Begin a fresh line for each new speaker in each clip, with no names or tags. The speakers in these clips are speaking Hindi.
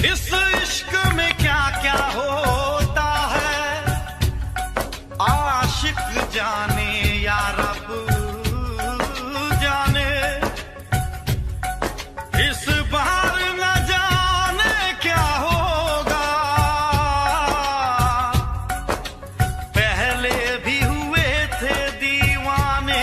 इस इश्क में क्या क्या होता है, आशिक जाने या रब जाने। इस बार न जाने क्या होगा, पहले भी हुए थे दीवाने।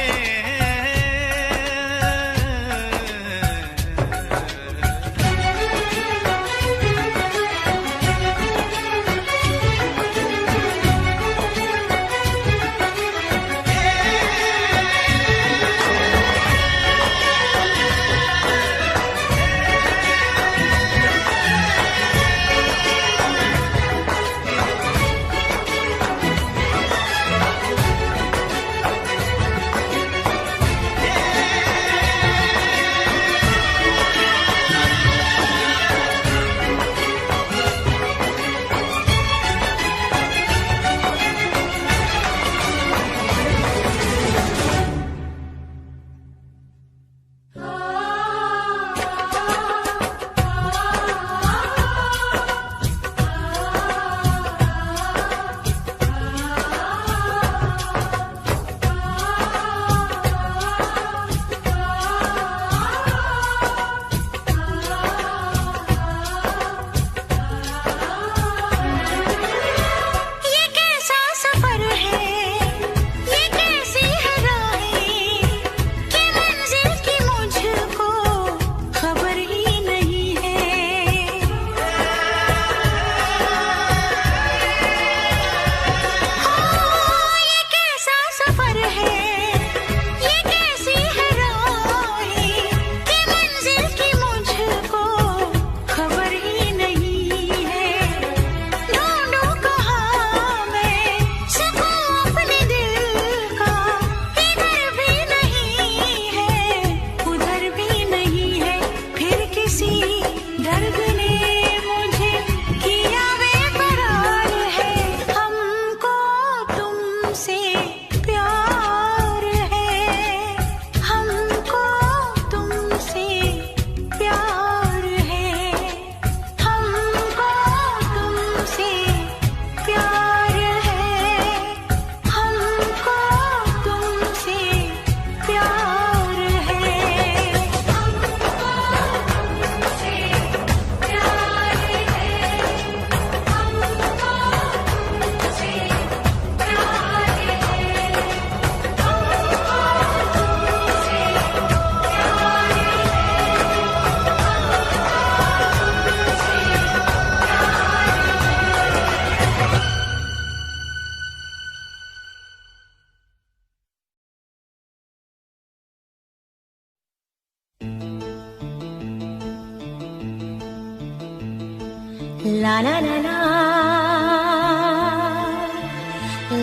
La la la la,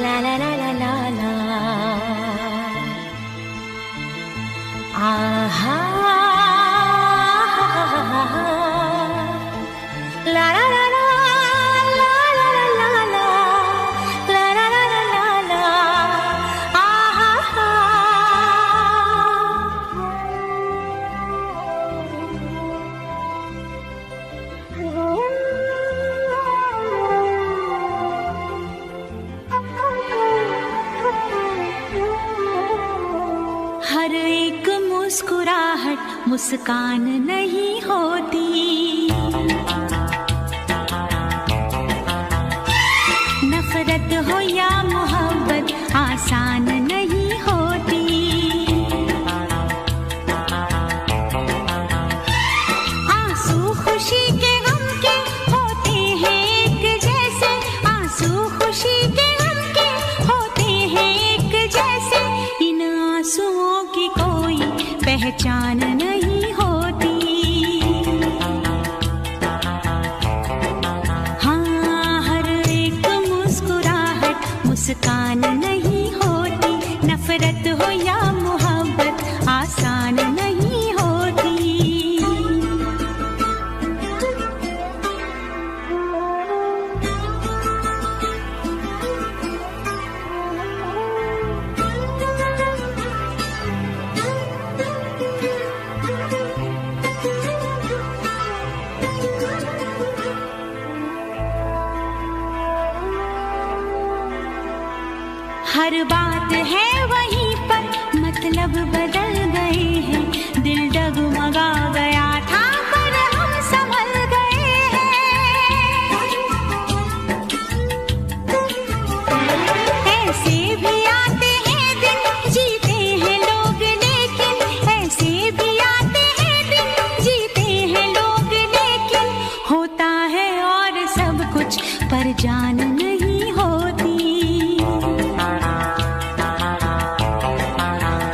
la la la la la la. Aha, la la la la, la la la la la, la la la la la la. Aha. हर एक मुस्कुराहट मुस्कान नहीं होती, नफरत हो या मोहब्बत आसान नहीं होती। आंसू खुशी के गम के होते हैं एक जैसे, आंसू खुशी के गम के होते हैं एक जैसे। इन आंसुओं की कोई पहचान नहीं होती। हाँ, हर एक मुस्कुराहट मुस्कान हर बात है वहीं पर, मतलब बदल गए हैं। दिल डगमगा गया था पर हम संभल गए हैं। ऐसे भी आते हैं दिन, जीते हैं लोग लेकिन, ऐसे भी आते हैं दिन, जीते हैं लोग लेकिन, होता है और सब कुछ पर जान नहीं होती।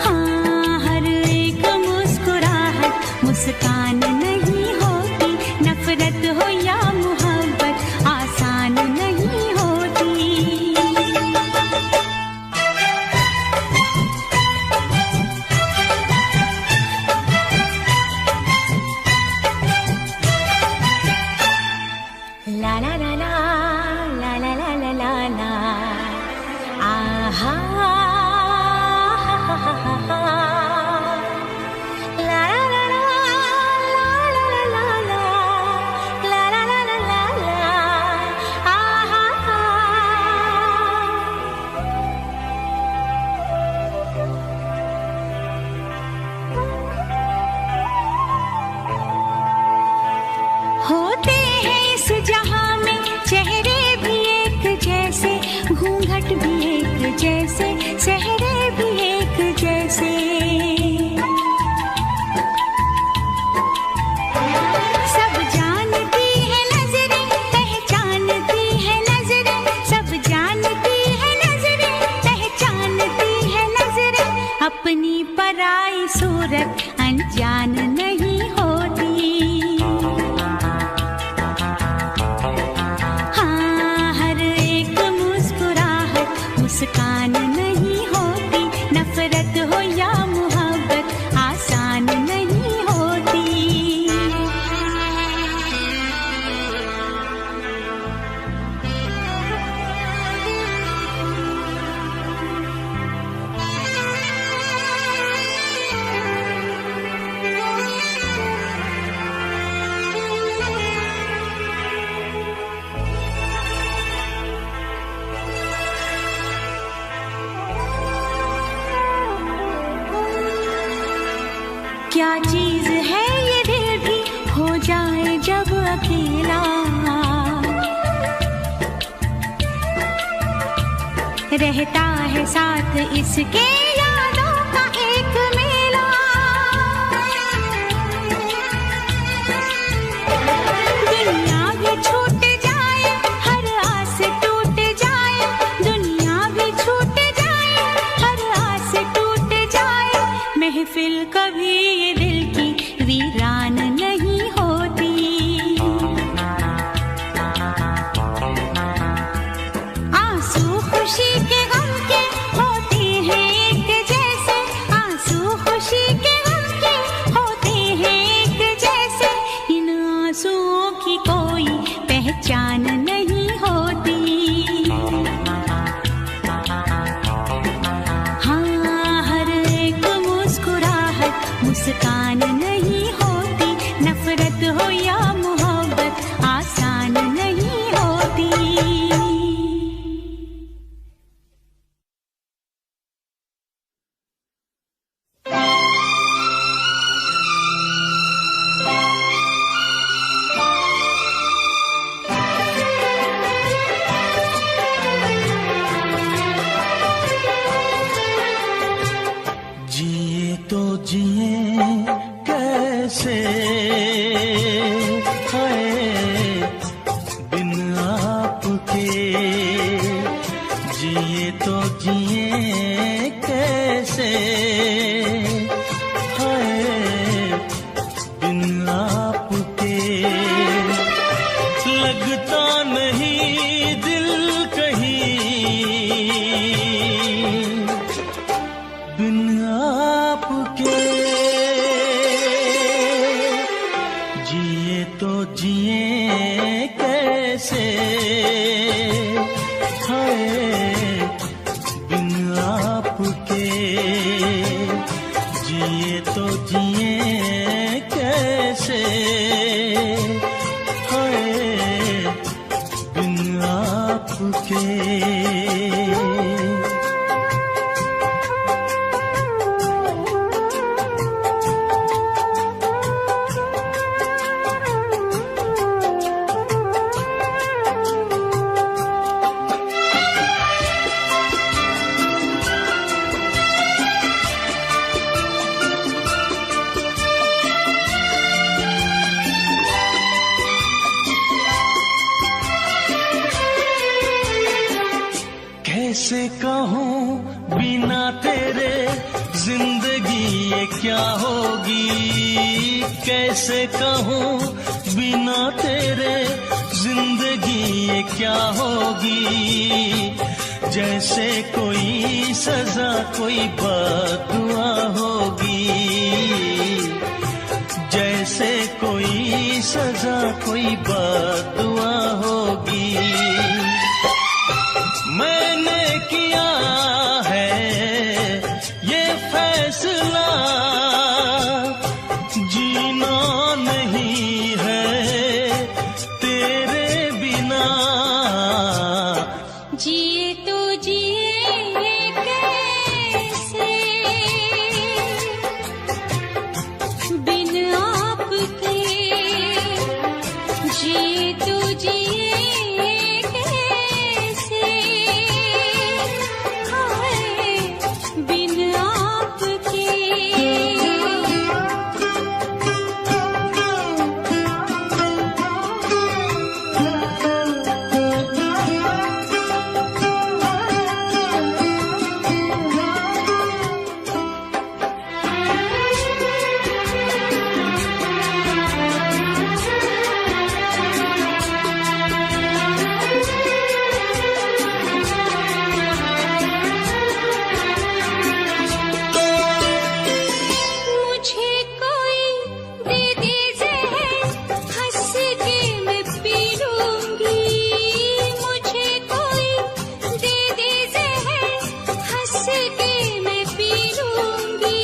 हाँ, हर एक मुस्कुराहट मुस्कान नहीं होती, नफरत हो या मोहब्बत आसान नहीं होती। ला ला ला ला ला ला ला ला ला ला, आहा हा हा हा हा हा, ला ला ला ला ला ला ला ला ला ला ला ला ला, आहा हा। होते हैं इस जहां में चेहरे भी एक जैसे, घूंघट भी एक जैसे, सेहरे भी एक जैसे। सब जानती है नजरें, पहचानती है नजरें, सब जानती है नजरें, पहचानती है नजरें, अपनी पराई सूरत अनजान नहीं होती। हाँ, हर एक मुस्कुराहट मुस्कान नहीं होती, नफरत हो या मोहब्बत आसान नहीं होती। क्या चीज है ये दिल भी हो जाए जब अकेला, रहता है साथ इसके यादों का एक मेला। दुनिया भी छूट जाए, हर आस टूट जाए, दुनिया भी छूट जाए, हर आस टूट जाए, महफिल कभी ये दिल की वीरान नहीं होती। आंसू खुशी के गम के होते हैं एक जैसे, आंसू खुशी के गम के होते हैं एक जैसे, इन आंसुओं की कोई पहचान नहीं होती। हाँ, हर एक मुस्कुराहट मुस्कान नहीं होती, नफरत हो या मोहब्बत आसान नहीं होती।
जिए तो जिए कैसे, हाय बिन आपके, जिए तो जिए कैसे, हाय बिन आपके, लगता नहीं दिल कहीं बिन आपके। जिए तो जिए कैसे, हाय बिन आपके, जिए तो जिए कैसे, हाय बिन आपके। कैसे कहूँ बिना तेरे जिंदगी ये क्या होगी। जैसे कोई सजा कोई बददुआ होगी, जैसे कोई सजा कोई बददुआ होगी। मैंने किया है ये फैसला, जीना नहीं है तेरे बिना।
जिए तो जिए कैसे बिन आपके, जिए तो जिए कैसे हाय बिन आपके। मुझे कोई दे दे ज़हर, हंस के मैं पी लूंगी। मुझे कोई दे दे ज़हर, हंस के मैं पी लूंगी।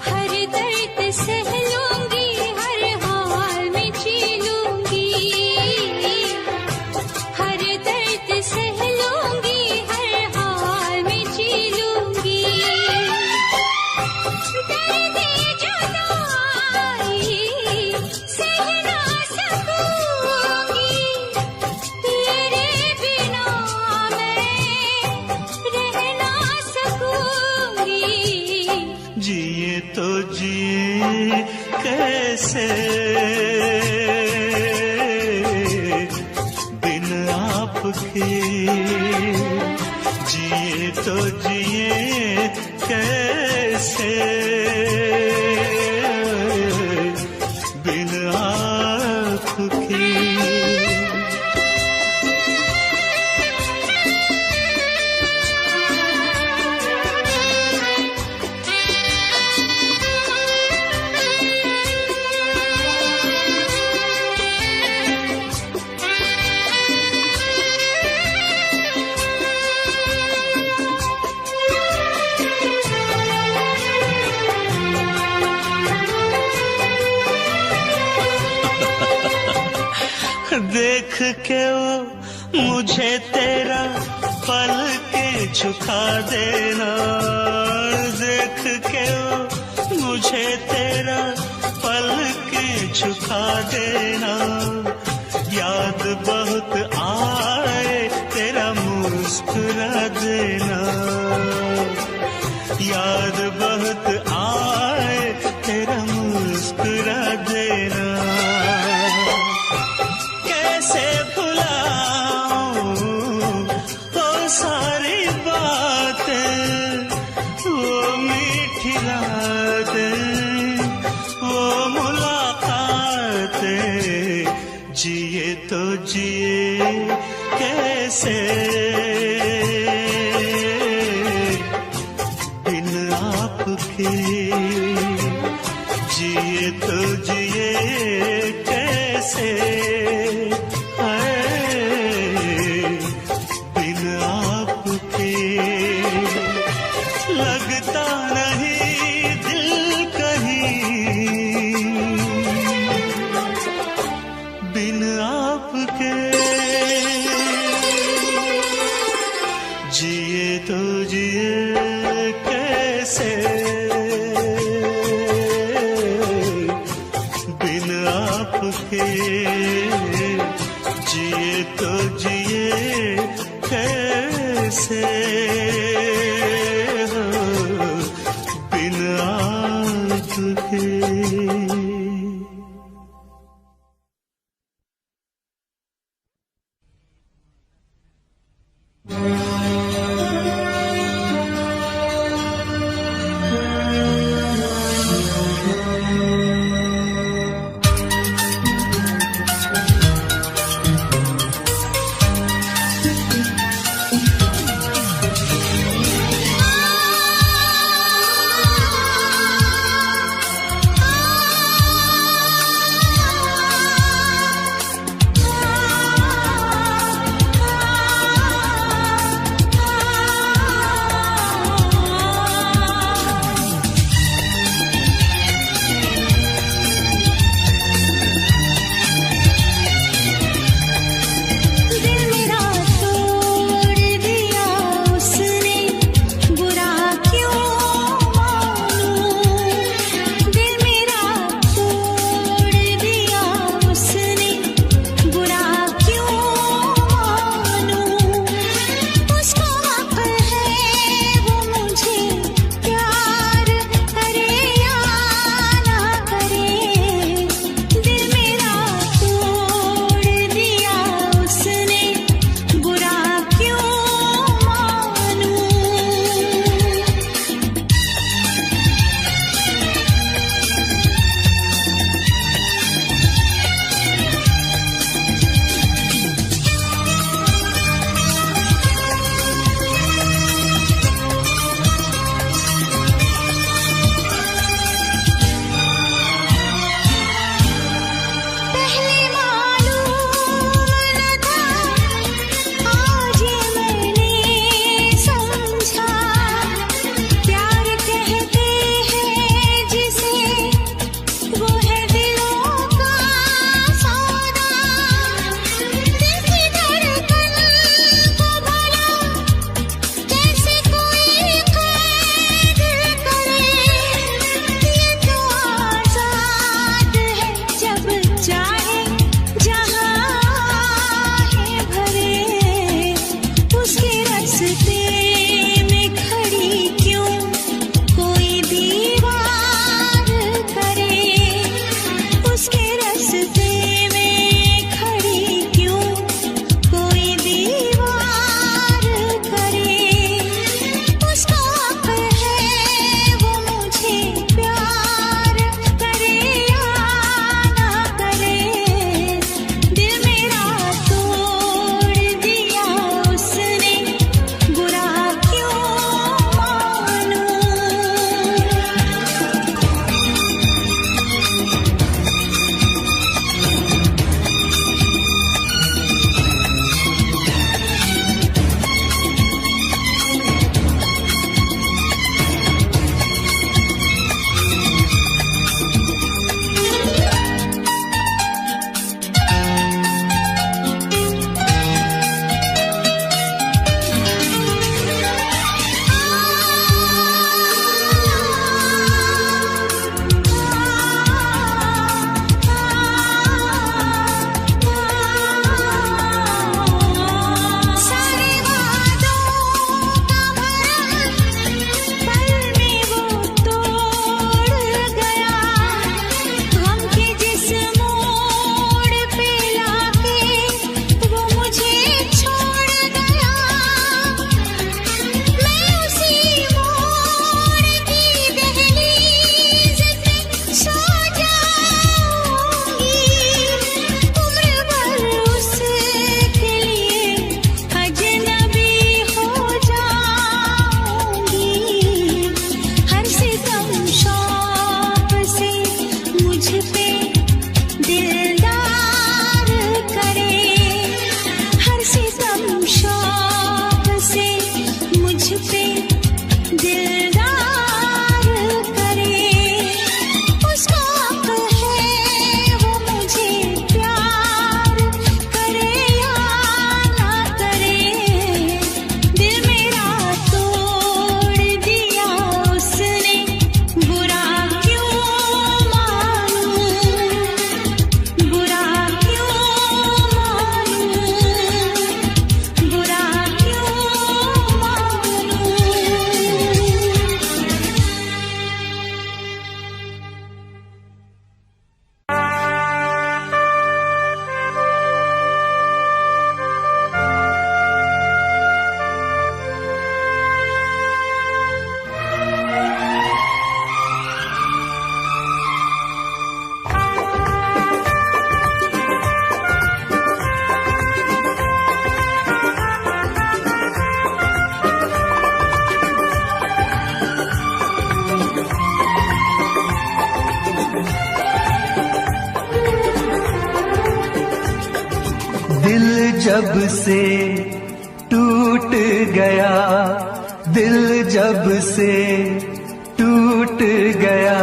हर दर्द सह लूंगी, हर हाल में जी लूंगी। हर दर्द सह लूंगी, हर हाल में जी लूंगी। दर्द जुदाई सह ना सकूंगी, तेरे बिना मैं रह ना सकूंगी।
जिए तो जिए कैसे बिन आपके, जिए तो जिए कैसे बिन आपके। देख के वो मुझे तेरा पल के झुका देना, देख के वो मुझे तेरा पल के झुका देना। याद बहुत आए तेरा मुस्कुरा देना, याद बहुत आए तेरा मुस्कुरा देना। कैसे भुलाऊं वो सारी बातें, वो मीठी रातें, वो मुलाकातें। जिए तो जिए कैसे बिन आपके, जिए तो जिए कैसे बिन आपके। लगता नहीं दिल कहीं बिन आपके, जिए तो जिए कैसे बिन आपके, जिए तो जिए कैसे बिन आपके।
दिलदार करे, हर सितम शौक से मुझ पे दिलदार करे। उसका हक है वो मुझे प्यार करे या ना करे। दिल मेरा तोड़ दिया उसने, बुरा क्यों मानूं, बुरा क्यों मानूं, बुरा क्यों मानूं।
दिल जब से टूट गया, दिल जब से टूट गया,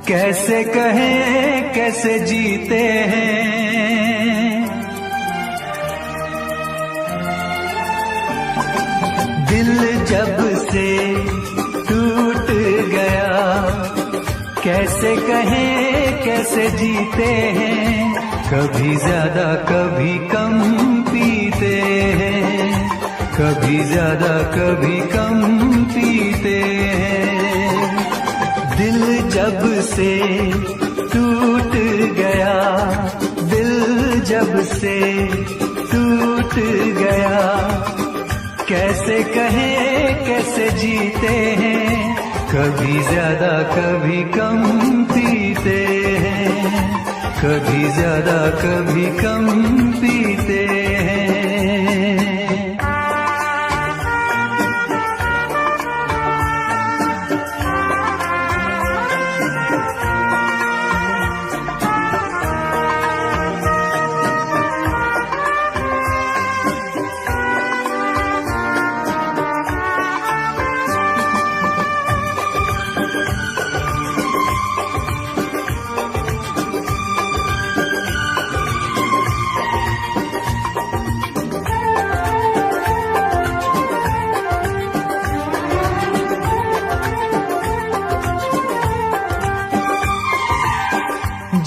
कैसे कहें कैसे जीते हैं। दिल जब से टूट गया, कैसे कहें कैसे जीते हैं। कभी ज्यादा कभी कम पीते हैं, कभी ज्यादा कभी कम पीते हैं। दिल जब से टूट गया, दिल जब से टूट गया, कैसे कहें कैसे जीते हैं। कभी ज्यादा कभी कम पीते हैं, कभी ज्यादा कभी कम पीते हैं।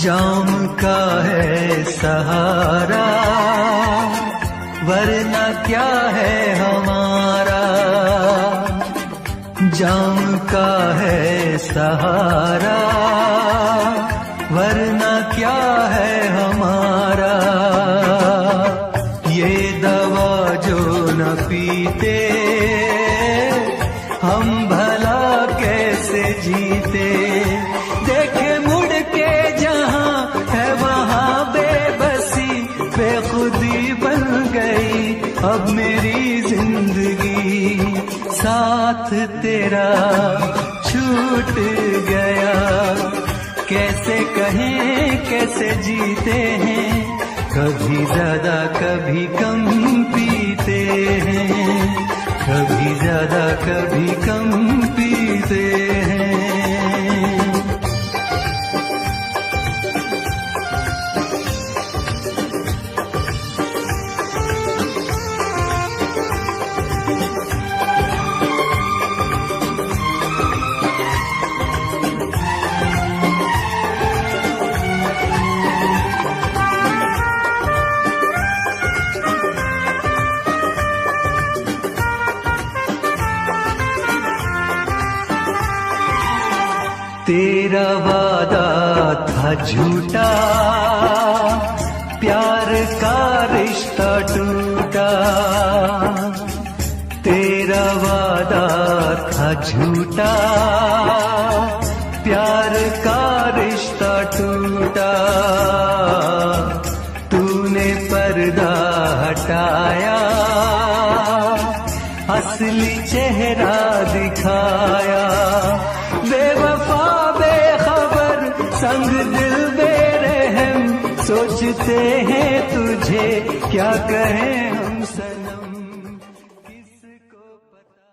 जाम का है सहारा, वरना क्या है हमारा। जाम का है सहारा, वरना क्या है हमारा। ये दवा जो न पीते, हम भला कैसे जीते। देखे मुड़ के जहां है वहां बेबसी, बेखुदी बन गई अब मेरी जिंदगी। साथ तेरा छूट गया, कैसे कहें कैसे जीते हैं। कभी ज्यादा कभी कम पीते हैं, कभी ज्यादा कभी कम पीते हैं। तेरा वादा था झूठा, प्यार का रिश्ता टूटा। तेरा वादा था झूठा, प्यार का रिश्ता टूटा। तूने पर्दा हटाया, असली चेहरा दिखाया। बेवफा बेखबर संग दिल मेरे सोचते हैं तुझे क्या कहें हम सनम, किसको पता।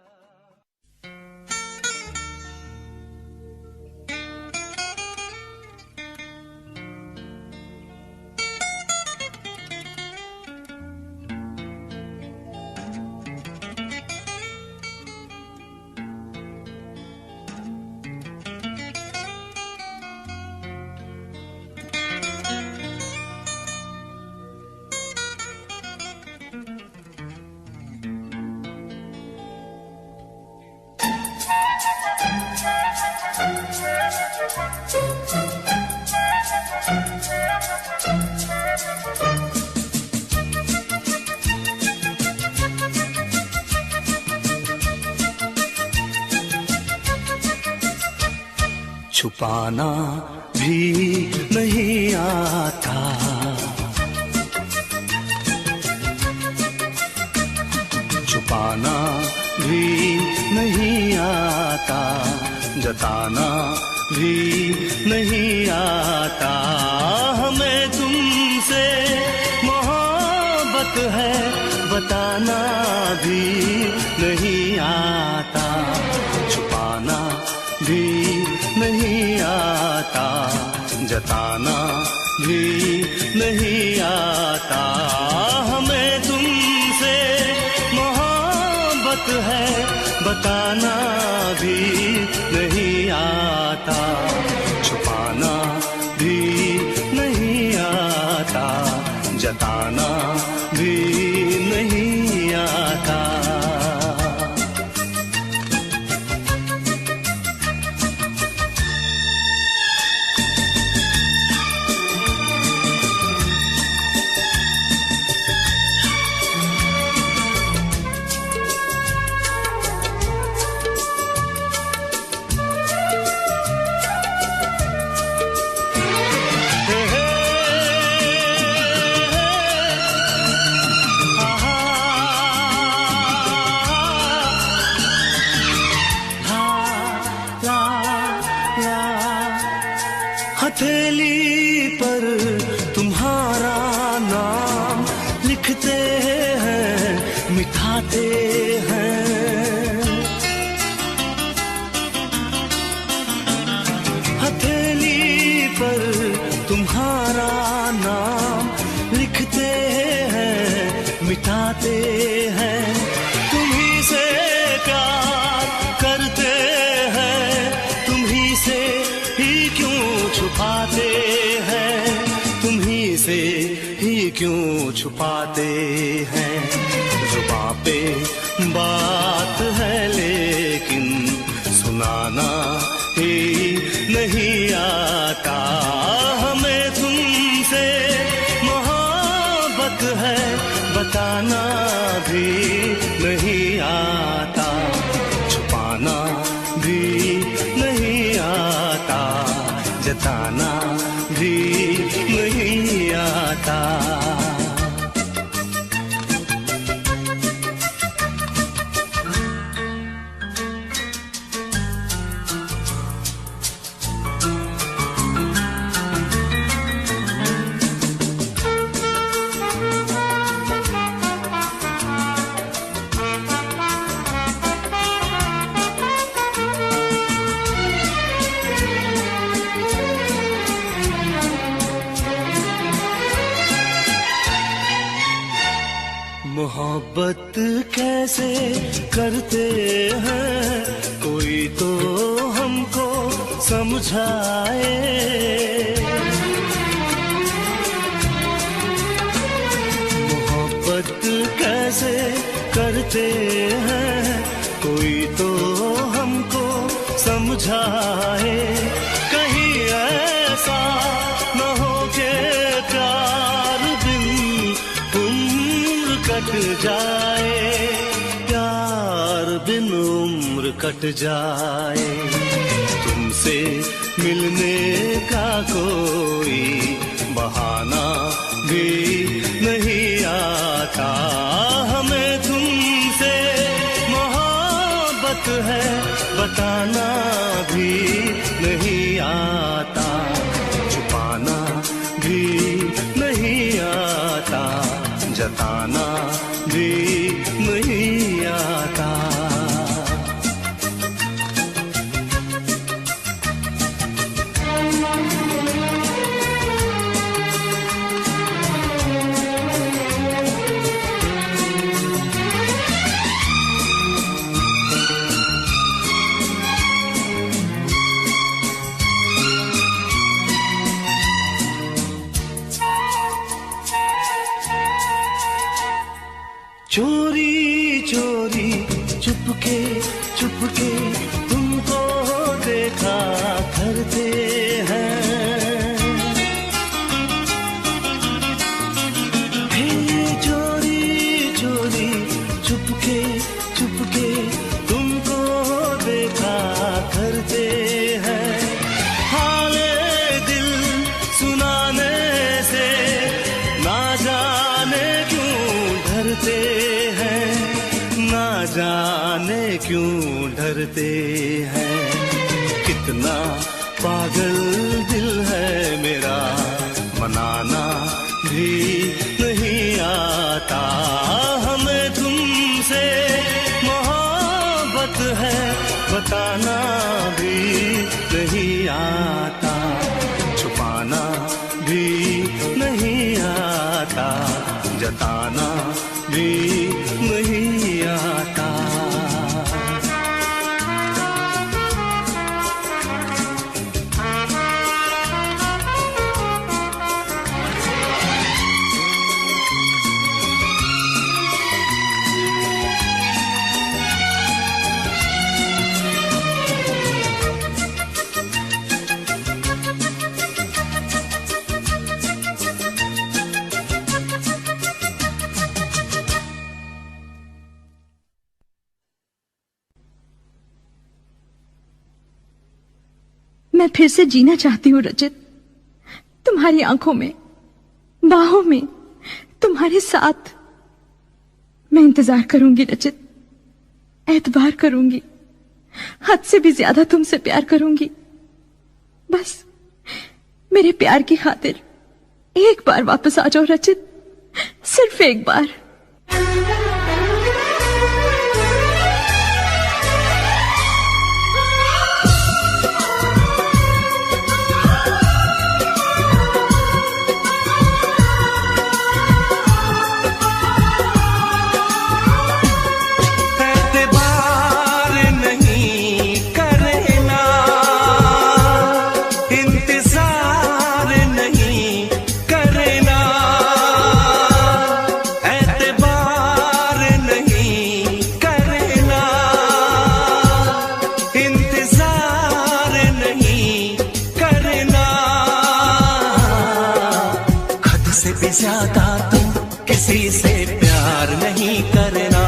छुपाना भी नहीं आता, छुपाना भी नहीं आता, जताना भी नहीं आता। हमें तुमसे मोहब्बत है बताना भी नहीं आता, छुपाना भी नहीं आता, जताना भी नहीं आता। हमें तुमसे मोहब्बत है बताना भी नहीं आता, छुपाना भी नहीं आता, जताना भी नहीं आता। हथेली पर तुम्हारा नाम लिखते हैं, मिटाते हैं। हथेली पर तुम्हारा नाम लिखते हैं, मिटाते हैं। तुम्ही से प्यार करते हैं, तुम्ही से ही क्यों छुपाते हैं, तुम्ही से ही क्यों छुपाते हैं। जुबां पे बात है लेकिन सुनाना ही नहीं आता। हमें तुमसे मोहब्बत है बताना भी नहीं आता, छुपाना भी नहीं आता, जताना भी नहीं आता। मोहब्बत कैसे करते हैं कोई तो हमको समझाए। मोहब्बत कैसे करते हैं कोई तो हमको समझाए। कहीं ऐसा न हो के प्यार बिन कट जाए, प्यार बिन उम्र कट जाए। तुमसे मिलने का कोई बहाना भी नहीं आता। हमें तुमसे मोहब्बत है बताना भी नहीं आता, छुपाना भी जताना भी नहीं आता। चोरी चोरी चुपके चुपके तुमको देखा करते हैं। हे चोरी चोरी चुपके चुपके तुमको देखा करते हैं। हाले दिल सुनाने से ना जाने क्यों डरते हैं, ना जाने क्यों डरते हैं। कितना पागल दिल है मेरा, मनाना भी नहीं आता। हमें तुमसे मोहब्बत है, बताना भी नहीं आता। छुपाना भी नहीं आता, जताना भी नहीं आता।
मैं फिर से जीना चाहती हूँ रचित, तुम्हारी आंखों में, बाहों में, तुम्हारे साथ। मैं इंतजार करूंगी रचित, एतबार करूंगी, हद से भी ज्यादा तुमसे प्यार करूंगी। बस मेरे प्यार की खातिर एक बार वापस आ जाओ रचित, सिर्फ एक बार।
ज्यादा तुम किसी से प्यार नहीं करना,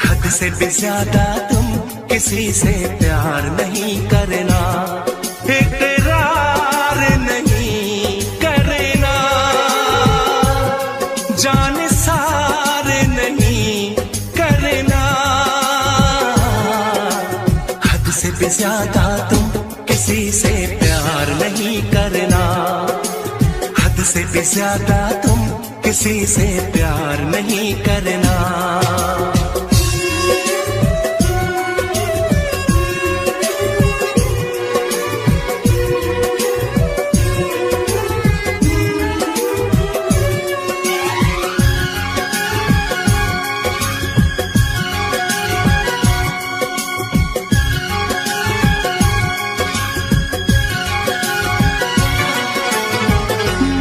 हद से भी ज्यादा तुम किसी से प्यार नहीं करना। इकरार नहीं करना, जान सार नहीं करना। हद से भी ज्यादा तुम किसी से प्यार नहीं करना, से भी ज्यादा तुम किसी से प्यार नहीं करना।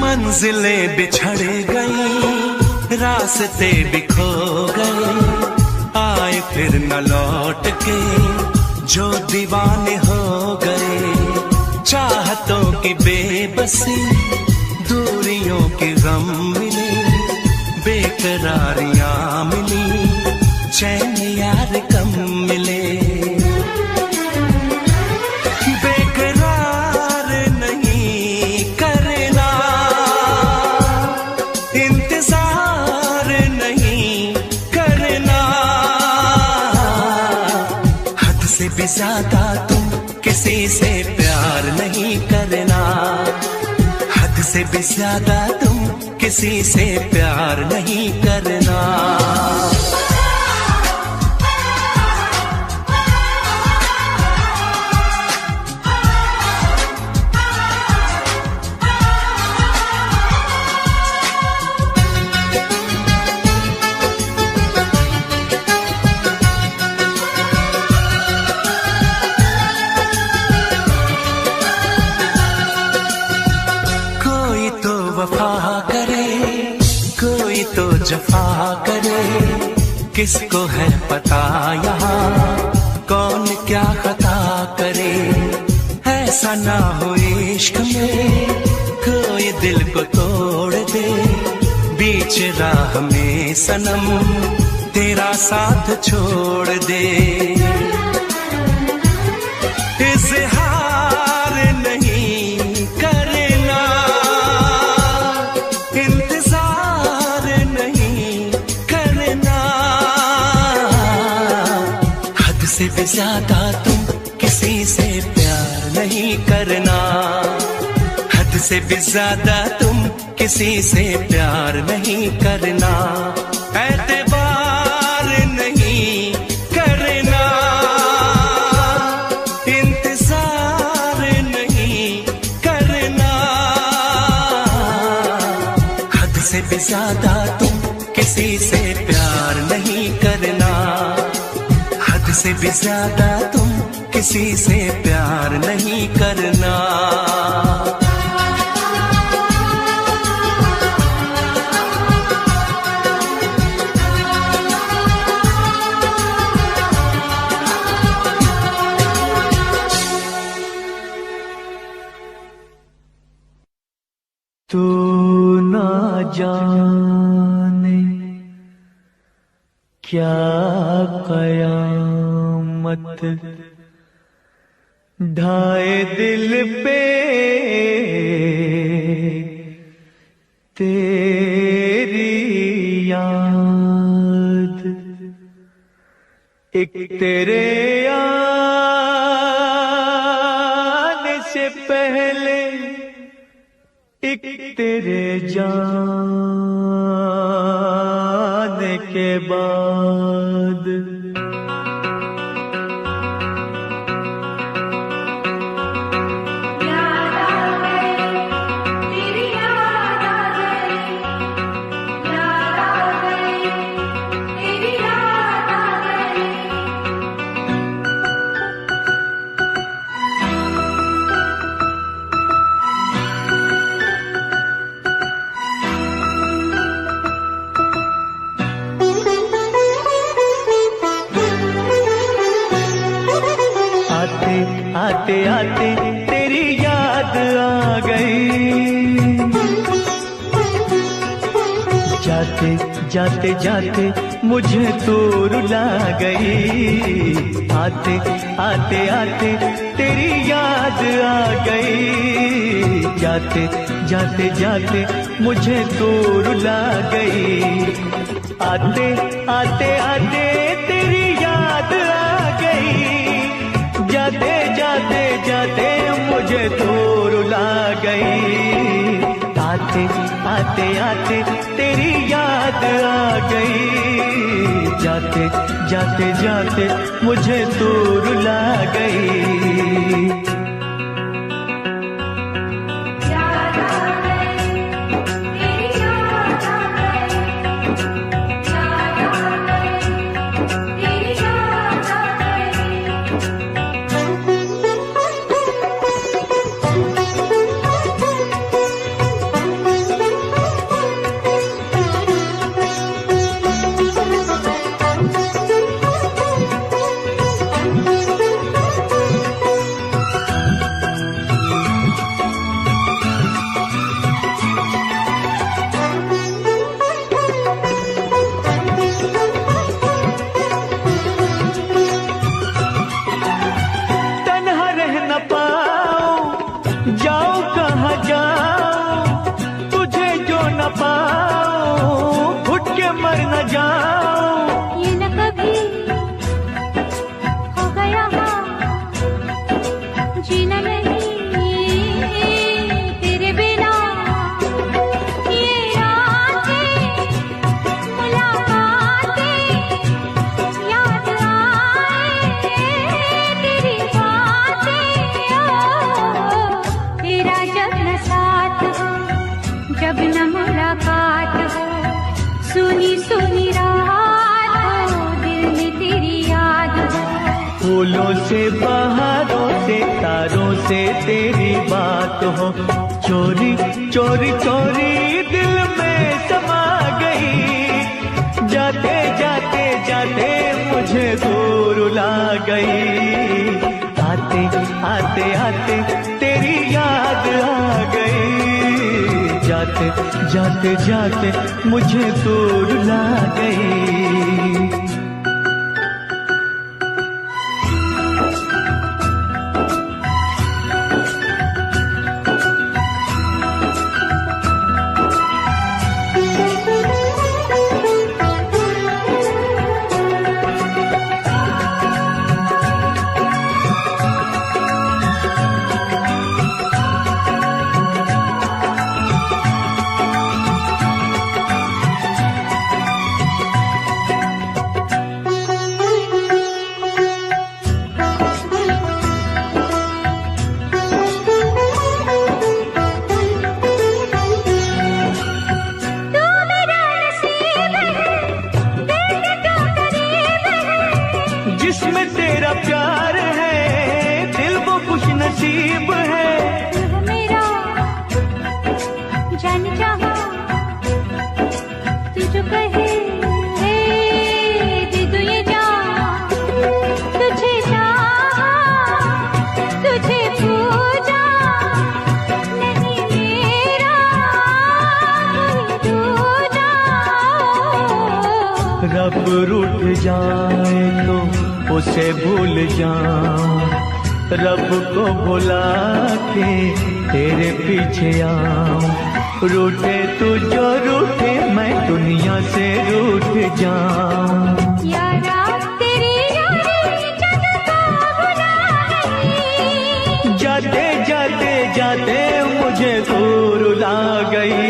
मंजिलें बिछड़ गई, रास्ते बिखो गए, आए फिर न लौट के जो दीवाने हो गए। चाहतों की बेबसी, दूरियों के गम मिले, बेकरारियां मिली, चैन यार कम मिले। ज्यादा तुम किसी से प्यार नहीं करना, हद से भी ज्यादा तुम किसी से प्यार नहीं करना। जफा करे किसको है पता यहाँ कौन क्या खता करे। ऐसा ना हो इश्क में कोई दिल को तोड़ दे, बीच राह में सनम तेरा साथ छोड़ दे। इज़हार नहीं करना, इंतजार नहीं करना, हद से भी ज्यादा तुम किसी से प्यार नहीं करना। हद से भी ज्यादा तुम किसी से प्यार नहीं करना। एतबार नहीं करना, इंतजार नहीं करना, हद से भी ज्यादा तुम किसी से प्यार नहीं करना। हद से भी ज्यादा तुम किसी से प्यार नहीं करना।
तू ना जाने क्या कयामत ढाए दिल पे तेरी याद। एक तेरे आने से पहले एक तेरे जाने के बाद। आते आते तेरी याद आ गई, जाते जाते जाते मुझे तो रुला गई। आते आते आते तेरी याद आ गई, जाते जाते जाते मुझे तो रुला गई। आते आते आते तेरी याद आ गई, जाते जाते जाते मुझे तो रुला गई। आते आते आते तेरी याद आ गई, जाते जाते जाते मुझे तो रुला गई।
जीना नहीं तेरे बिना, ये
से बहारों से तारों से तेरी बात हो, चोरी चोरी चोरी दिल में समा गई, जाते जाते जाते मुझे दूर ला गई, आते आते आते तेरी याद आ गई, जाते जाते जाते मुझे दूर ला गई। जिसमें तेरा प्यार है दिल वो खुश नसीब है,
मेरा जान चाहा तू जो कहे दे दो ये जान, तुझे चाहा तुझे पूजा, नहीं मेरा कोई दूजा।
रब रूठ जाए तो उसे भूल जाऊं, रब को भुला के तेरे पीछे आऊं, रूठे तू जो रूठे मैं दुनिया से रूठ जाऊं।
यारा तेरी यारी जगता भुला गई,
जाते जाते जाते मुझे दूर ला गई,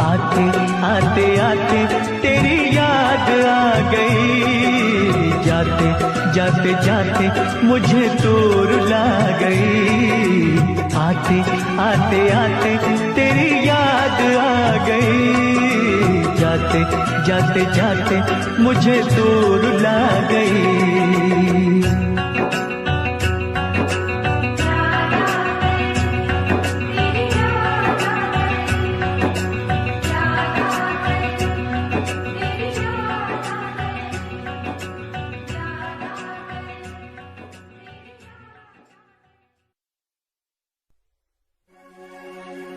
आते आते आते तेरी याद आ गई, जाते जाते जाते मुझे दूर ला गई, आते आते आते तेरी याद आ गई, जाते जाते जाते मुझे दूर ला गई।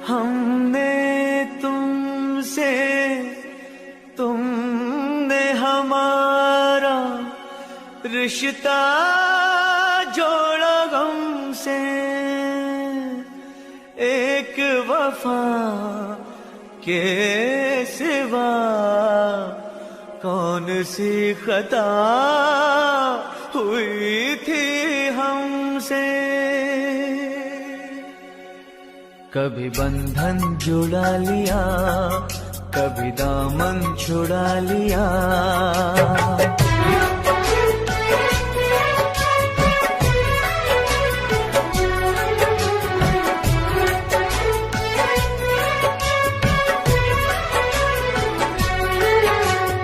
हमने तुमसे तुमने हमारा रिश्ता जोड़ा गम से, एक वफा के सिवा कौन सी खता हुई थी हमसे। कभी बंधन जुड़ा लिया, कभी दामन छुड़ा लिया,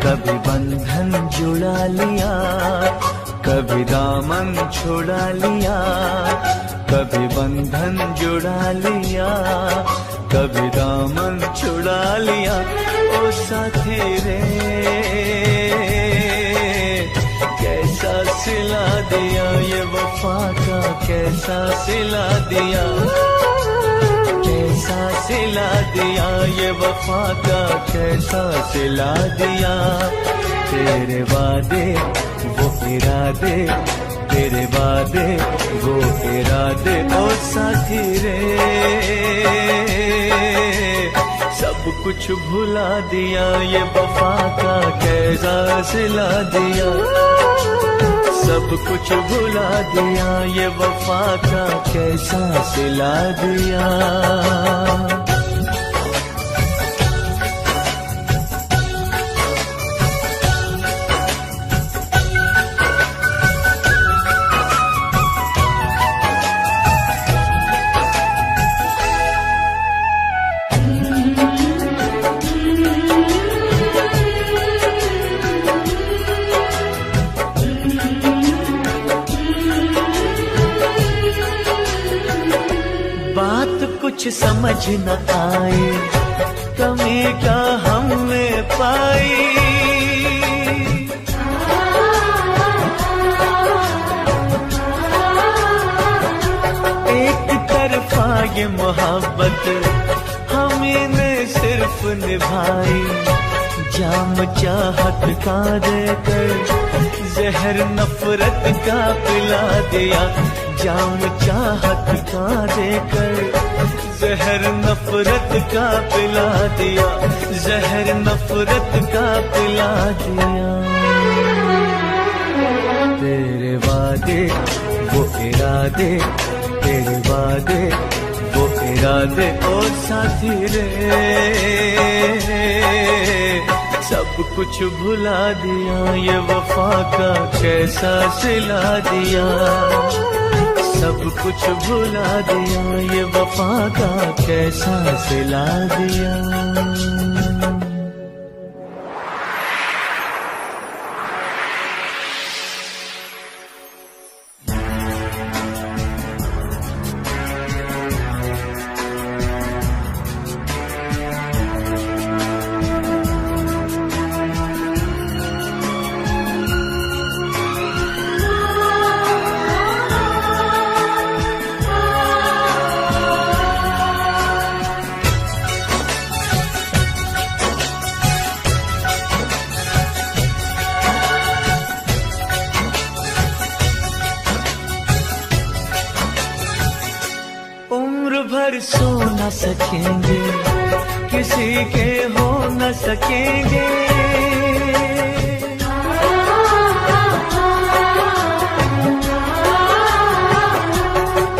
कभी बंधन जुड़ा लिया, कभी दामन छुड़ा लिया, कभी बंधन जुड़ा लिया, कभी दामन छुड़ा लिया। ओ साथी रे कैसा सिला दिया ये वफा का, कैसा सिला दिया, कैसा सिला दिया ये वफा का, कैसा सिला दिया। तेरे वादे वो इरादे, तेरे वादे वो इरादे, ओ साथी रे सब कुछ भुला दिया ये वफा का, कैसा सिला दिया। सब कुछ भुला दिया ये वफा का, कैसा सिला दिया। समझ न आए, कमी क्या हमने पाई। एक तरफा ये मोहब्बत हमें ने सिर्फ निभाई, जाम चाहत का देकर जहर नफरत का पिला दिया, जाम चाहत का देकर जहर नफरत का पिला दिया, जहर नफरत का पिला दिया। तेरे वादे वो इरादे, तेरे वादे वो इरादे ओ साथी रे, सब कुछ भुला दिया, ये वफा का कैसा सिला दिया। सब कुछ भुला दिया, ये वफा का कैसा सिला दिया। भर सो न सकेंगे, किसी के हो न सकेंगे।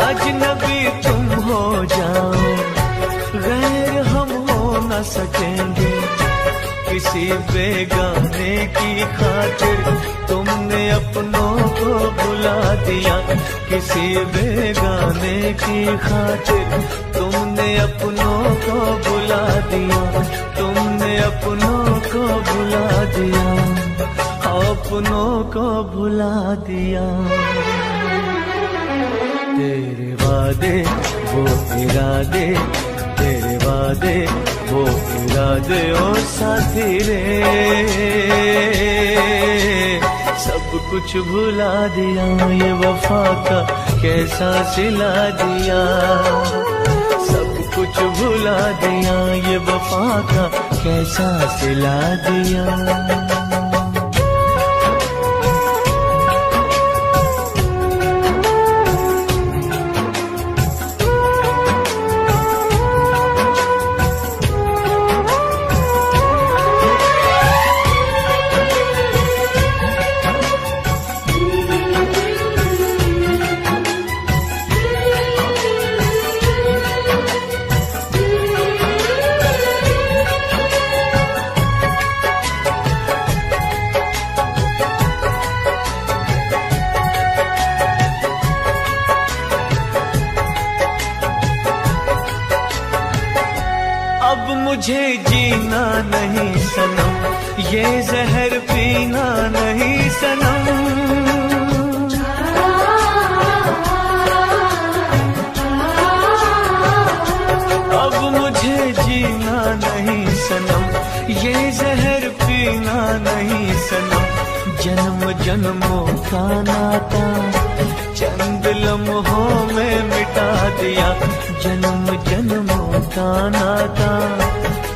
अजनबी तुम हो जाओ, गैर हम हो न सकेंगे। किसी बेगाने की खातिर तुमने अपनों को भुला दिया, किसी बेगाने की खातिर तुमने अपनों को भुला दिया, तुमने अपनों को भुला दिया, अपनों को भुला दिया। तेरे वादे वो इरादे, तेरे वादे वो इरादे ओ साथी रे, सब कुछ भुला दिया, ये वफा का कैसा सिला दिया। सब कुछ भुला दिया, ये वफा का कैसा सिला दिया। अब मुझे जीना नहीं सनम, ये जहर पीना नहीं सनम। अब मुझे जीना नहीं सनम, ये जहर पीना नहीं सनम। जन्म जन्मों का नाता चंद लम्हों में मिटा दिया, जन्म जन्मों का नाता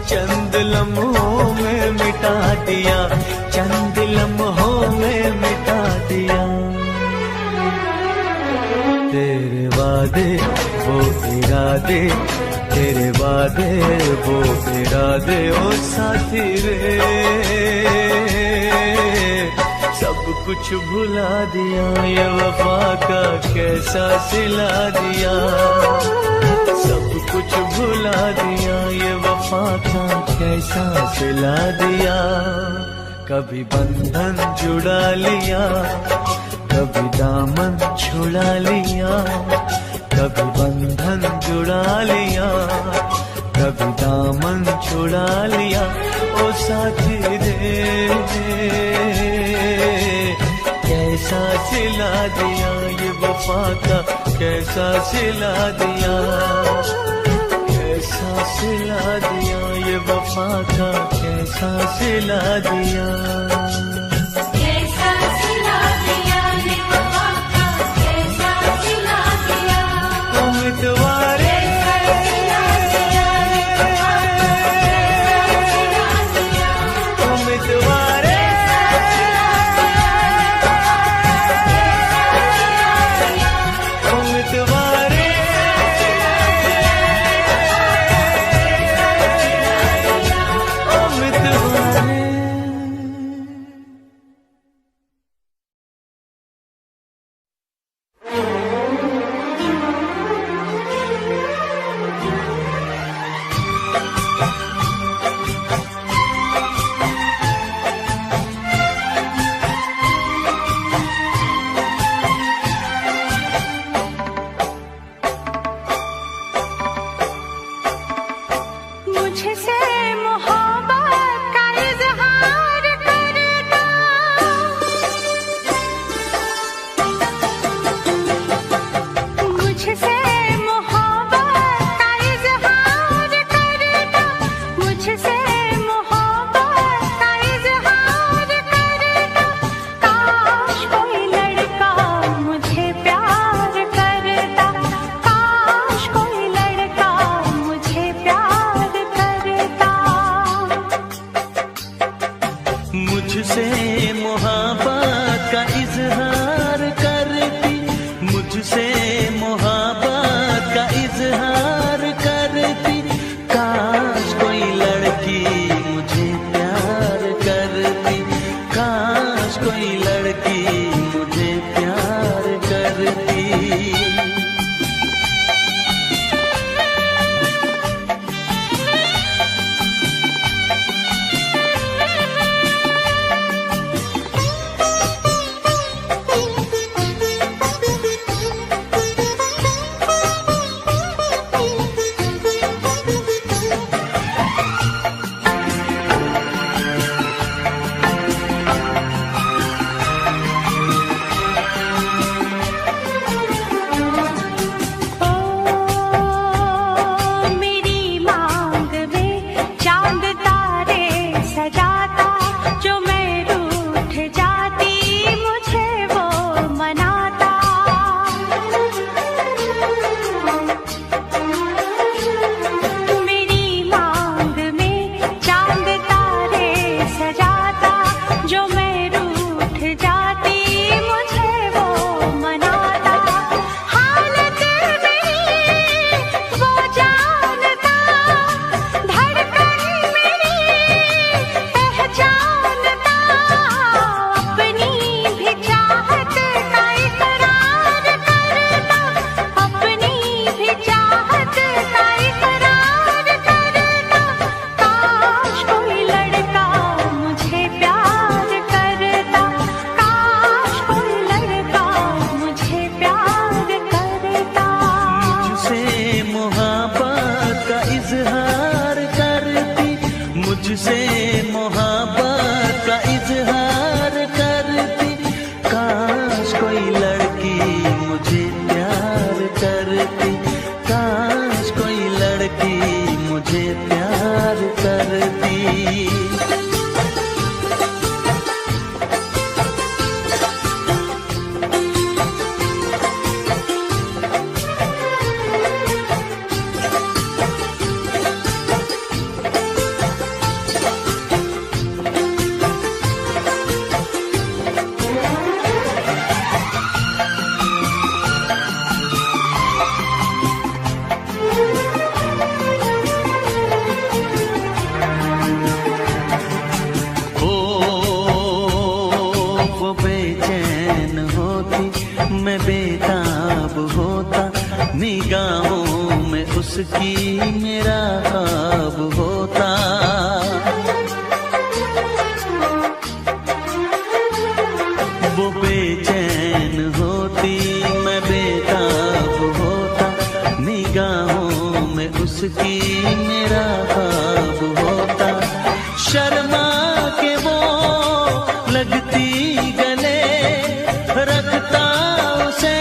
चंद लम्हों में मिटा दिया, चंद लम्हों में मिटा दिया। तेरे वादे वो इरादे, तेरे वादे वो इरादे ओ साथी रे, सब कुछ भुला दिया, ये वफा का कैसा सिला दिया। सब कुछ भुला दिया, ये वफा का कैसा सिला दिया। कभी बंधन जुड़ा लिया, कभी दामन छुड़ा लिया, कभी बंधन जुड़ा लिया, कभी दामन छुड़ा लिया ओ साथी रे, कैसा सिला दिया, ये वफा का कैसा सिला दिया। सिला दिया, ये वफा का कैसा सिला दिया,
कैसा सिला दिया, ये वफा का कैसा सिला दिया,
उम्मीदवारे उम्मीदवारे उम्मीदवारे
मुझसे मोहब्बत का इजहार करना, मुझसे मोहब्बत का इजहार करना, मुझसे मोहब्बत का इजहार करना, काश कोई लड़का मुझे प्यार करता, काश कोई लड़का मुझे प्यार करता,
मुझसे मोहब्बत का इजहार करती, मुझसे मोहब्बत का इजहार करती, काश कोई लड़की मुझे प्यार करती, काश कोई लड़की मुझे प्यार करती।
मेरी मांग में चांद तारे सजाता, जो मैं रूठ जाती मुझे वो मनाता, मेरी मांग में चांद तारे सजाता, जो मैं रूठ जाती मुझे वो मनाता, हालत मेरी वो जानता, धड़कन मेरी पहचानता, अपनी भी चाहत का इकरार करता, अपनी भी चाहत का इकरार करता, काश कोई लड़का मुझे प्यार करता, काश कोई लड़का मुझे प्यार करता,
मुझसे मोहब्बत का इजहार करती, मुझसे मोहब्बत का इजहार करती, काश कोई लड़की मुझे प्यार करती, काश कोई लड़की मुझे प्यार करती। वो बेचैन होती, मैं बेताब होता, निगाहों में उसकी मेरा ख्वाब होता, वो बेचैन होती, मैं बेताब होता, निगाहों में उसकी मेरा ख्वाब होता, शर्मा के वो लगती गले, रखता उसे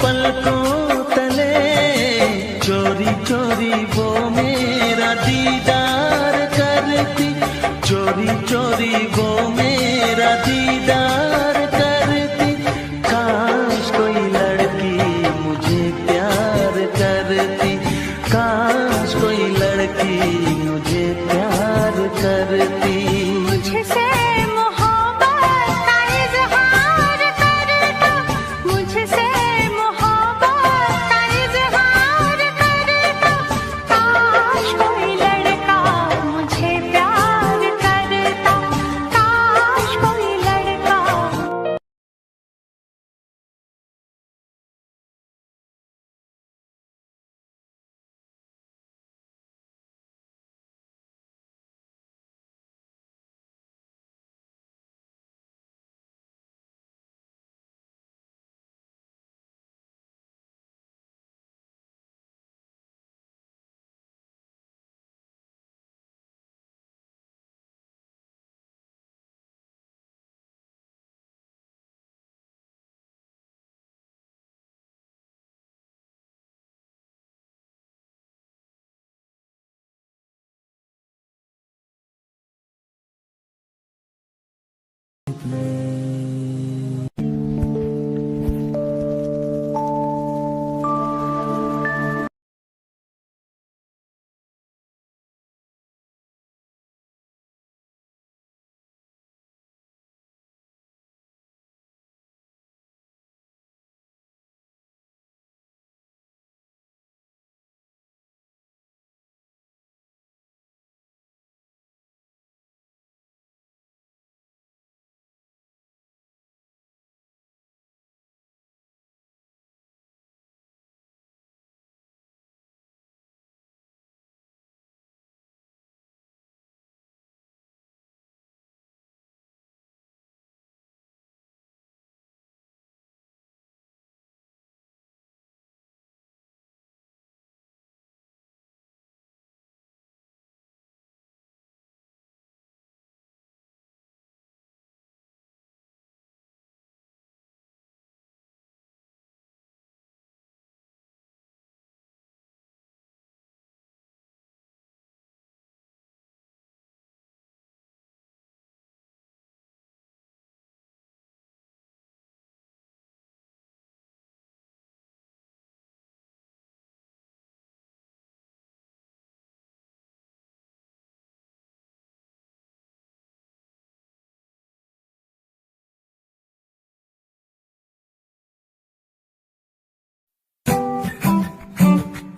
पलकों तले, चोरी चोरी वो
मेरा दीदार करती, चोरी चोरी वो मेरा दीदार करती। काश कोई लड़की मुझे प्यार करती, काश कोई लड़की मुझे प्यार करती।
मुझसे मोहब्बत का इज़हार करता, मुझसे मोहब्बत का इज़हार करता। काश कोई लड़का मुझे प्यार करता, काश कोई लड़का।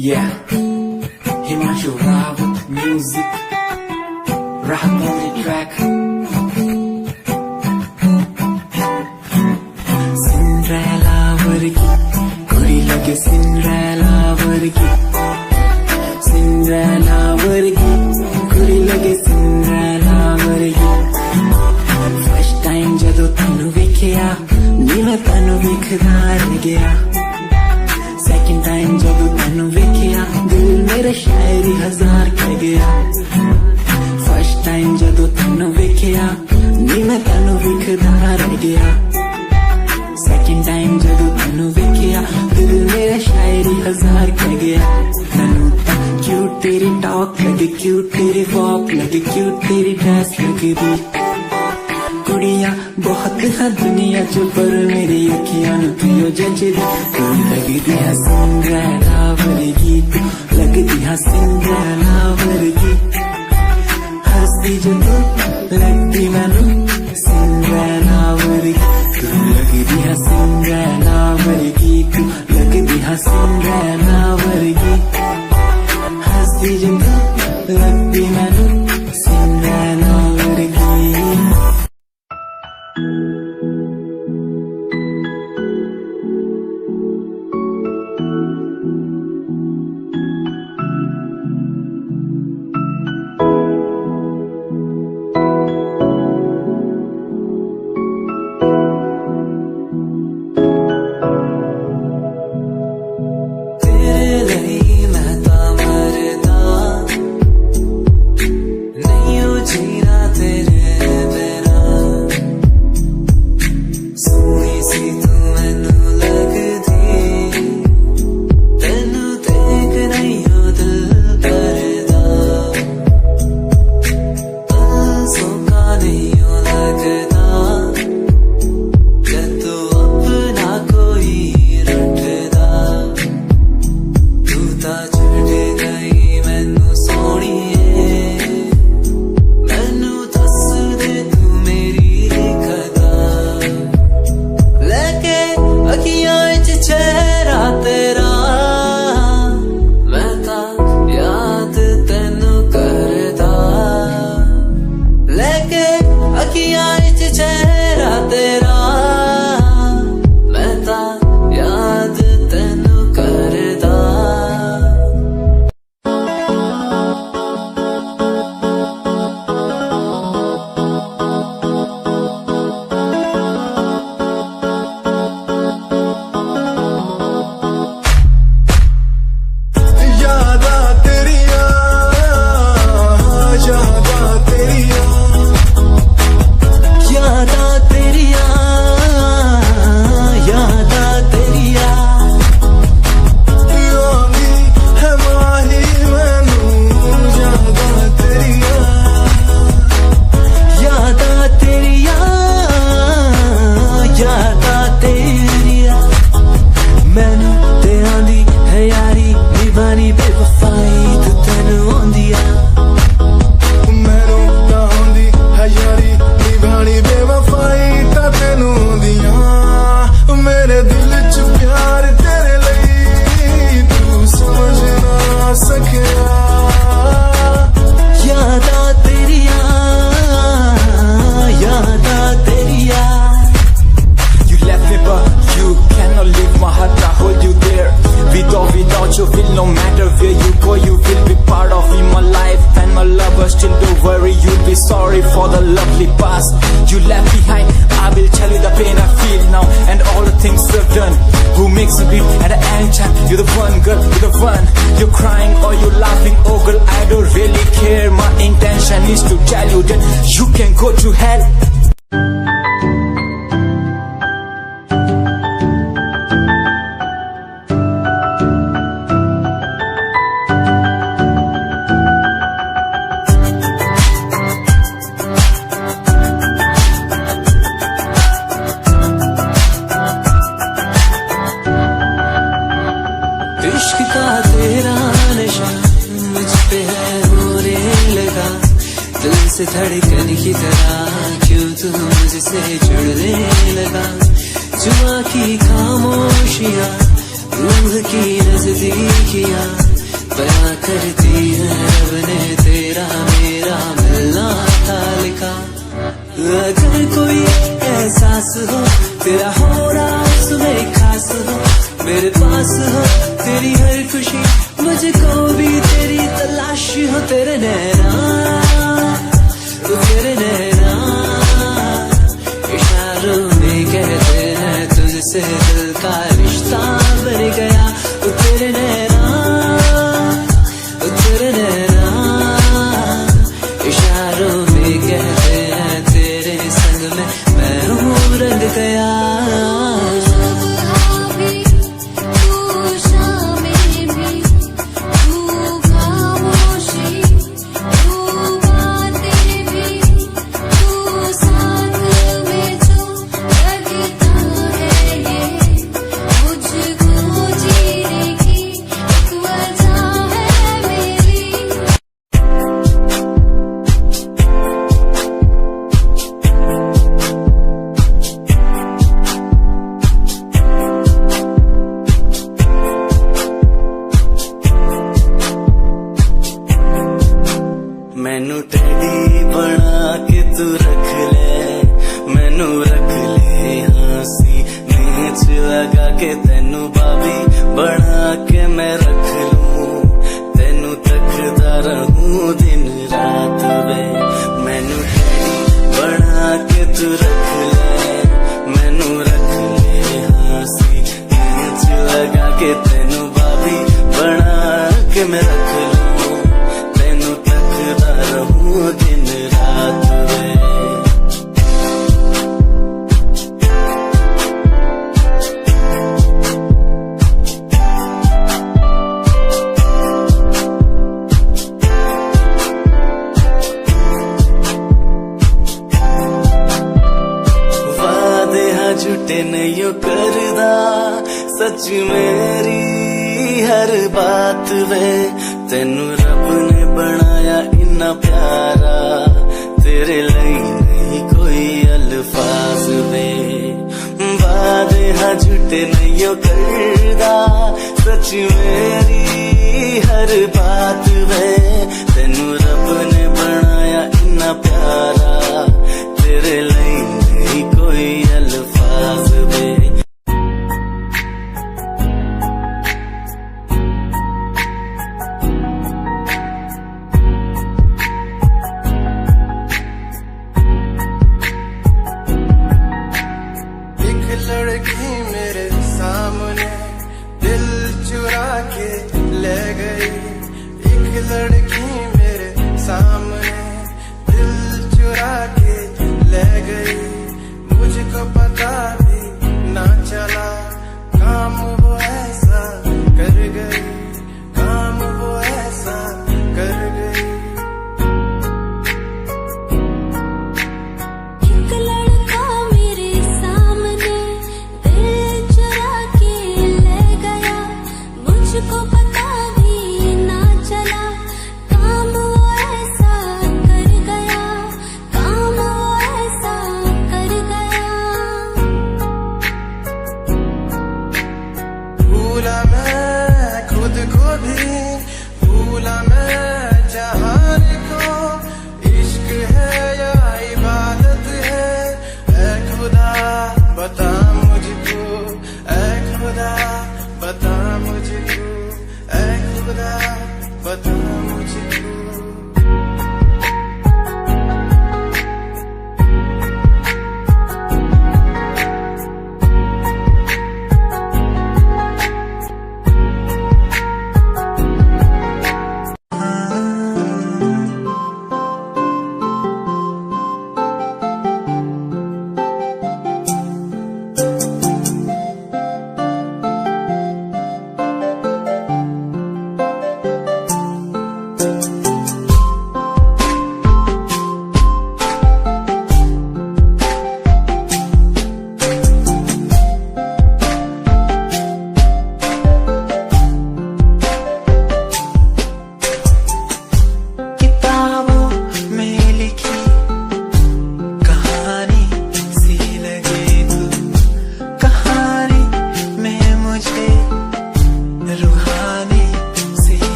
Yeah, Himanshu Rao with music, rap on the track. Cinderella vargi, kuri lage Cinderella vargi. Cinderella vargi, kuri lage Cinderella vargi. First time jado tanu vekhya, Neela tanu vekhda reh gaya. Second time जब तैनू वेखिया दिल मेरे शायरी हजार कह गया। First time जब तैनू वेखिया नी मैं तैनू विखदा रह गया। Second time जब तैनू वेखिया दिल मेरे शायरी हजार कह गया। तैनू तां क्यूट तेरी टॉक लगे, क्यूट तेरी वॉक लगे, क्यूट तेरी ड्रेस लगे दी। कुड़िया बहुत है दुनिया च पर मेरी अखियां नू पियो जचदी। तू लगदी है सिंड्रेला वर्गी, तू लगदी है सिंड्रेला वर्गी। हंसदी जो तू लगदी मैनू सिंड्रेला वर्गी। तू लगदी है सिंड्रेला वर्गी, तू लगदी है सिंड्रेला वर्गी। हंसदी जो तू लगदी मैनू Cinderella वर्गी। be sorry for the lovely past you left behind. I will tell you the pain I feel now and all the things I've done. Who makes me beat at any time? You're the one, girl, you're the one. You're crying or you're laughing, oh girl, I don't really care. My intention is to tell you that you can go to hell.
इश्क का तेरा नशा मुझ पे है होने लगा, दिल से धड़कन की तरह क्यों तू मुझसे जुड़ने लगा। जुआ की खामोशियाँ रूह की नजदीकियाँ बयां करती है रब ने तेरा मेरा मिलना था लिखा। अगर कोई एहसास हो तेरा हो रहा सुबह खास हो, मेरे पास हो तेरी हर खुशी, मुझको भी तेरी तलाश हो। तेरे नैना तेरे नैना इशारों में कहते हैं तुझसे दिल का रिश्ता बन गया। तेरे नैना इशारों में कहते हैं तेरे संग में मैं हूँ रंग गया। मैनू टेडी बना के तू रख ले, मैनू रख ले हंसी नीच लगा के तेनू बाबी बना के मैं रख लूं, तेनू तकदा रहूं दिन रात वे। मैनू टेडी बना के तू रख ले, मैनू रख ले हंसी नीच लगा के तेनू बाबी बना के मैं रख लूं, तेनू तकदा रहूं दिन रात वे। वादे हाँ झूठे नहीं करदा, सच मेरी हर बात वे। तेनू रब ने बनाया इन्ना प्यारा, तेरे लिए नहीं कोई अल्फाज वे। वादे हाँ झूठे नहीं करदा, सच मेरी हर बात वे। तेनू रब ने बनाया इन्ना प्यारा, तेरे लिए नहीं कोई अल्फाज वे।
लड़की मेरे सामने दिल चुरा के ले गई, एक लड़की मेरे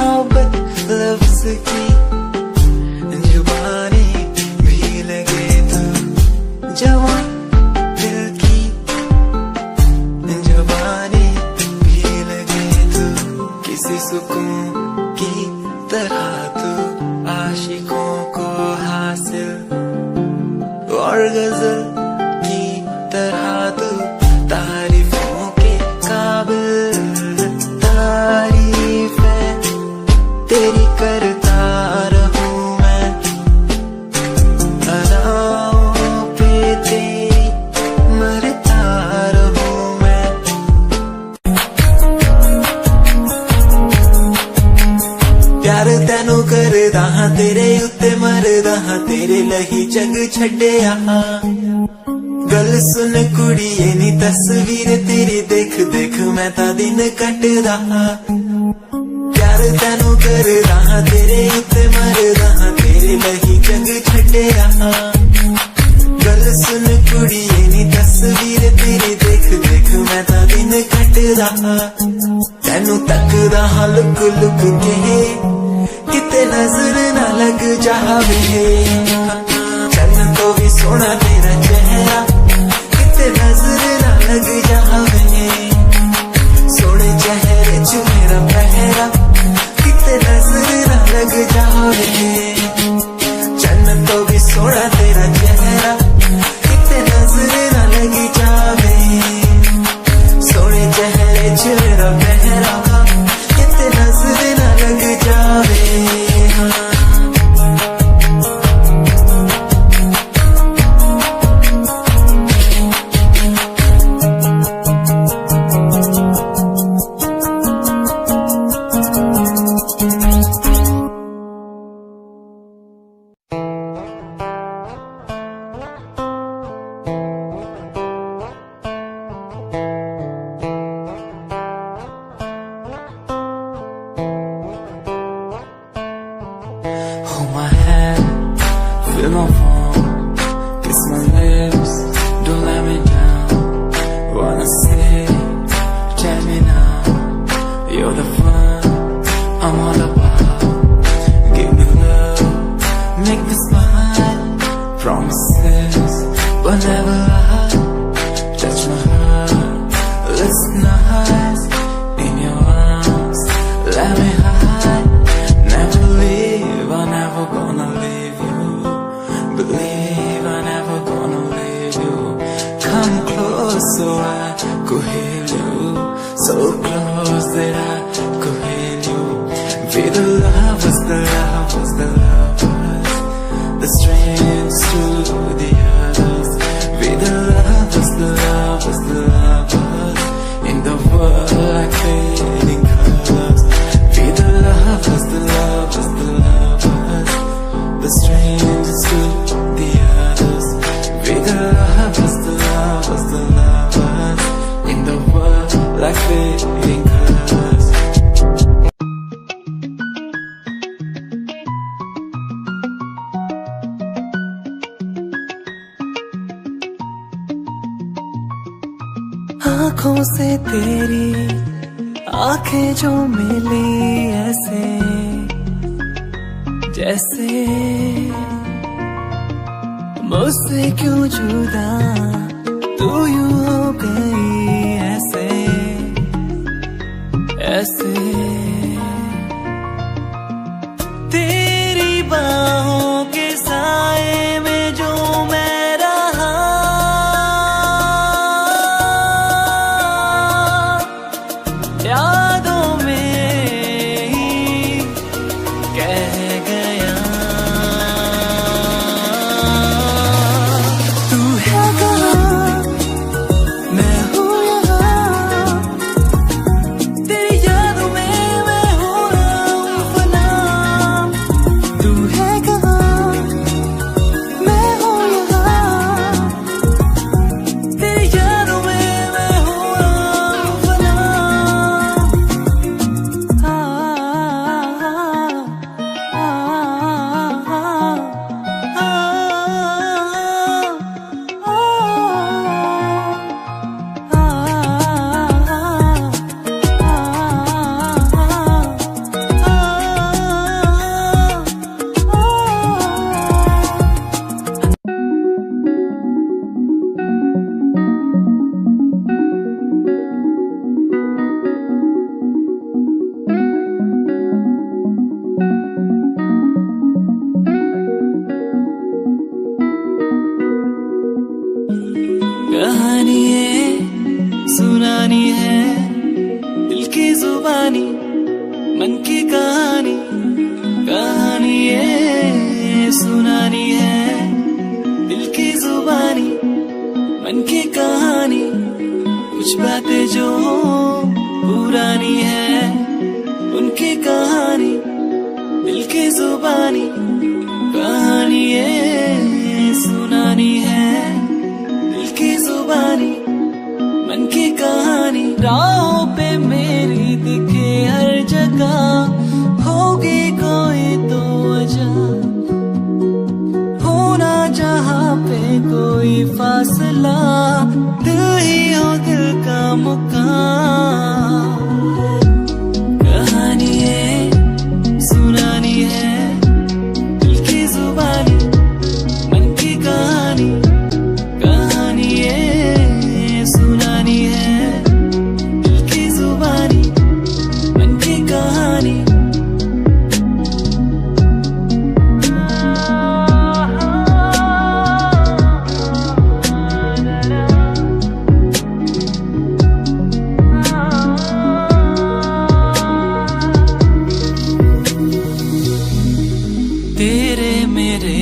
मोहब्बत लफ्ज की जुबानी भी लगे तो जवान दिल की जुबानी भी लगे तो किसी सुकून की तरह तो आशिकों को हासिल और गजल की तरह तो तारीफों के काबिल तारीफ है तेरी करता रहूं मैं अदाओं पे तेरी मरता रहूं मैं प्यार तैनू करदा हां तेरे उत्ते मरदा हां तेरे लही जग छड्डिया गल सुन कुड़िए नी तस्वीर तेरी देख देख मैं ता दिन कटदा प्यार तैनू करदा हां तेरे उत्ते मरदा हां तेरे लही जग छड्डिया गल सुन कुड़िए नी तस्वीर तेरी देख देख मैं ता दिन कटदा तैनू तकदा हां लुक लुक के किते नजर ना लग जावे चन्न तो भी सोना तेरा चेहरा किते नजर ना लग जावे सोने चेहरे च मेरा पहरा किते नजर ना लग जावे चन्न तो भी सोना तेरा चेहरा किते नजर ना लग जावे सोने चेहरे च मेरा पहरा किते नजर ना लग जावे Hold my hand, feel my palm, kiss my lips, don't let me down. Wanna say, tell me now, you're the fun I'm all about. Give me love, make me smile, promises, but never lie. Touch my heart, listen nice, in your arms, let me hide. Never leave, I'm never gonna leave you. Believe I'm never gonna leave you. Come close so I could hear you. So close that I could hear you. Be the lovers, the lovers, the lovers. The strangers to the others. Be the lovers, the lovers, the lovers. In the world like fading colors. Be the lovers, the lovers, the lovers. The strangers to the others. Be the lovers, the lovers, the lovers. In the world like fading colors. आँखों से तेरी आंखें जो मिली ऐसे जैसे मुझसे क्यों जुदा तू यूं हो गई ऐसे ऐसे तेरी बाहों के साए में जो मैं रहा यादों में ही कह गया तू है कहाँ मैं हूँ यहाँ तेरी यादों में मन की कहानी कहानी ये सुनानी है, दिल की जुबानी मन की कहानी, कुछ बातें जो पुरानी है उनकी कहानी, दिल की जुबानी कहानी ये सुनानी है, दिल की जुबानी मन की कहानी। राहों पे मेरी दिखे हर जगह, होगी कोई तो वजह, होना जहाँ पे कोई फासला, दिल ही हो दिल का मुकाम। कहानी ये सुनानी है, दिल की जुबानी मन की कहानी, कहानी ये सुनानी है, दिल की जुबानी मन की कहानी। तेरे मेरे